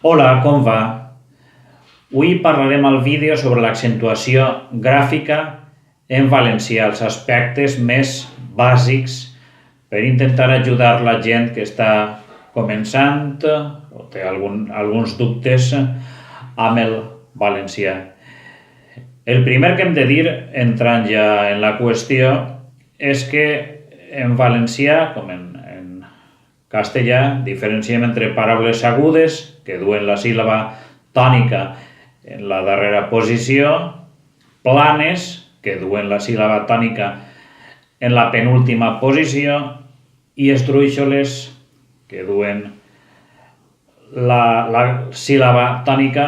Hola, com va? Avui parlarem al vídeo sobre l'accentuació gràfica en valencià, els aspectes més bàsics per intentar ajudar la gent que està començant o té alguns dubtes amb el valencià. El primer que hem de dir, entrant ja en la qüestió, és que en valencià, com en castellà, diferenciem entre paraules agudes, que duen la síl·laba tònica en la darrera posició, planes, que duen la síl·laba tònica en la penúltima posició, i esdrúixoles, que duen la síl·laba tònica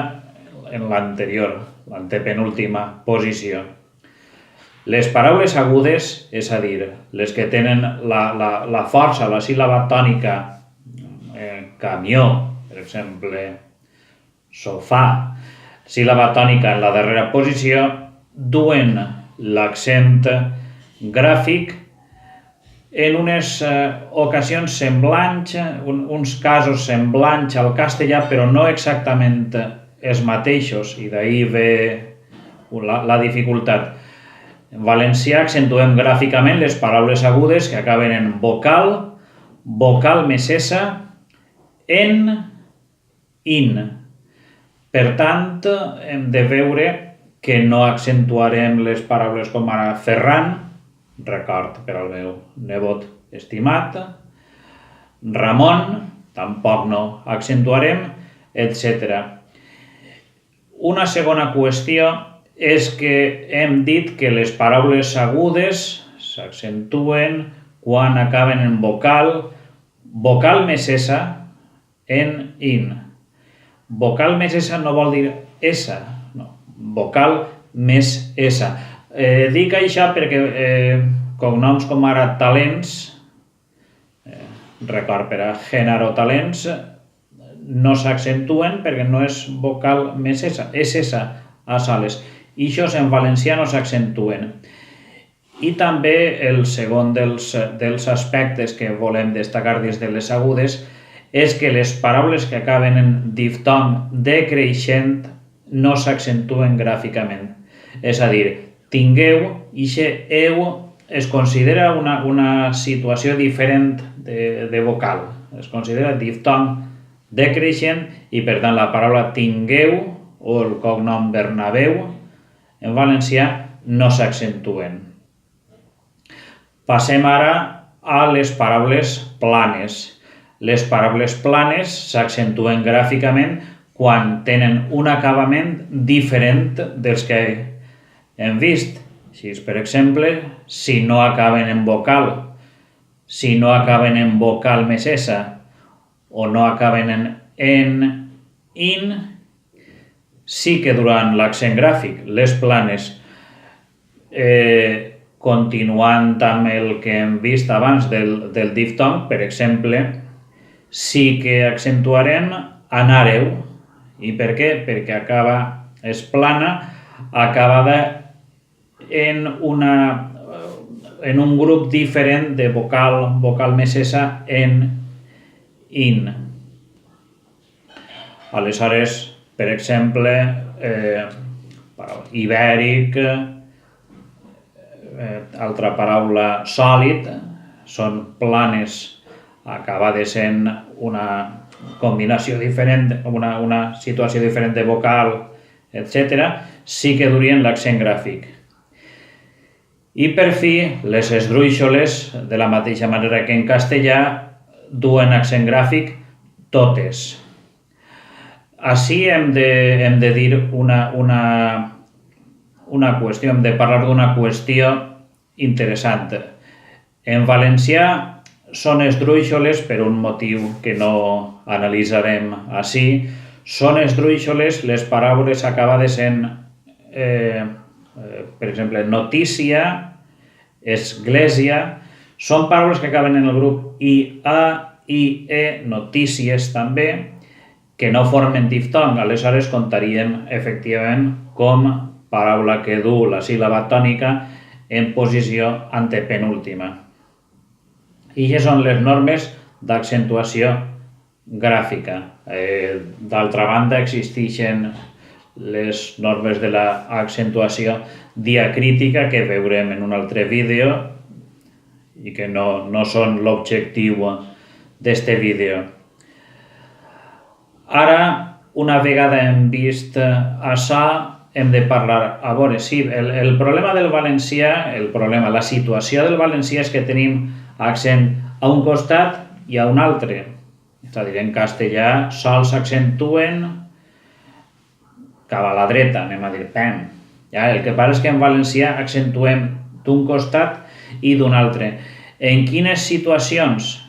en l'anterior, l'antepenúltima posició. Les paraules agudes, és a dir, les que tenen la força, la síl·laba tònica, camió, per exemple, sofà, síl·laba tònica en la darrera posició, duen l'accent gràfic en unes ocasions semblants, uns casos semblants al castellà, però no exactament els mateixos, i d'ahí ve la dificultat. En valencià accentuem gràficament les paraules agudes que acaben en vocal, vocal més s, en, in. Per tant, hem de veure que no accentuarem les paraules com ara Ferran, record per al meu nebot estimat, Ramon, tampoc no accentuarem, etc. Una segona qüestió és que hem dit que les paraules agudes s'accentuen quan acaben en vocal, vocal més s, en, in. Vocal més s no vol dir s, no, vocal més s. Dic això perquè cognoms com ara talents, record per a Genaro Talents, no s'accentuen perquè no és vocal més s, és s a soles. I això en valencià no s'accentuen. I també el segon dels aspectes que volem destacar des de les agudes és que les paraules que acaben en diftong decreixent no s'accentuen gràficament. És a dir, tingueu, ixe eu es considera una situació diferent de vocal. Es considera diftong decreixent i per tant la paraula tingueu o el cognom Bernabéu en valencià no s'accentuen. Passem ara a les paraules planes. Les paraules planes s'accentuen gràficament quan tenen un acabament diferent dels que hem vist. Així, per exemple, si no acaben en vocal, si no acaben en vocal més s o no acaben en, in, sí que durant l'accent gràfic, les planes, continuant amb el que hem vist abans del diftong, per exemple, sí que accentuarem anàreu. I per què? Perquè és plana, acabada en un grup diferent de vocal més s, en, in. Aleshores, per exemple, ibèric, altra paraula sòlid, són planes acabades en una combinació diferent, una situació diferent de vocal, etc., sí que durien l'accent gràfic. I per fi, les esdrúixoles, de la mateixa manera que en castellà, duen accent gràfic totes. Ací hem de dir una qüestió, hem de parlar d'una qüestió interessant. En valencià són esdrúixoles, per un motiu que no analitzarem ací, són esdrúixoles les paraules acabades en, per exemple, notícia, església, són paraules que acaben en el grup ia, ie, notícies també, que no formen diftong, aleshores comptaríem efectivament com paraula que du la síl·laba tònica en posició antepenúltima. I aquestes són les normes d'accentuació gràfica. D'altra banda, existeixen les normes de l'accentuació diacrítica que veurem en un altre vídeo i que no són l'objectiu d'este vídeo. Ara, una vegada hem vist això, hem de parlar. A veure, sí, el problema del valencià, la situació del valencià és que tenim accent a un costat i a un altre. És a dir, en castellà sols s'accentuen cap a la dreta, anem a dir, pam. Ja, el que passa és que en valencià accentuem d'un costat i d'un altre. En quines situacions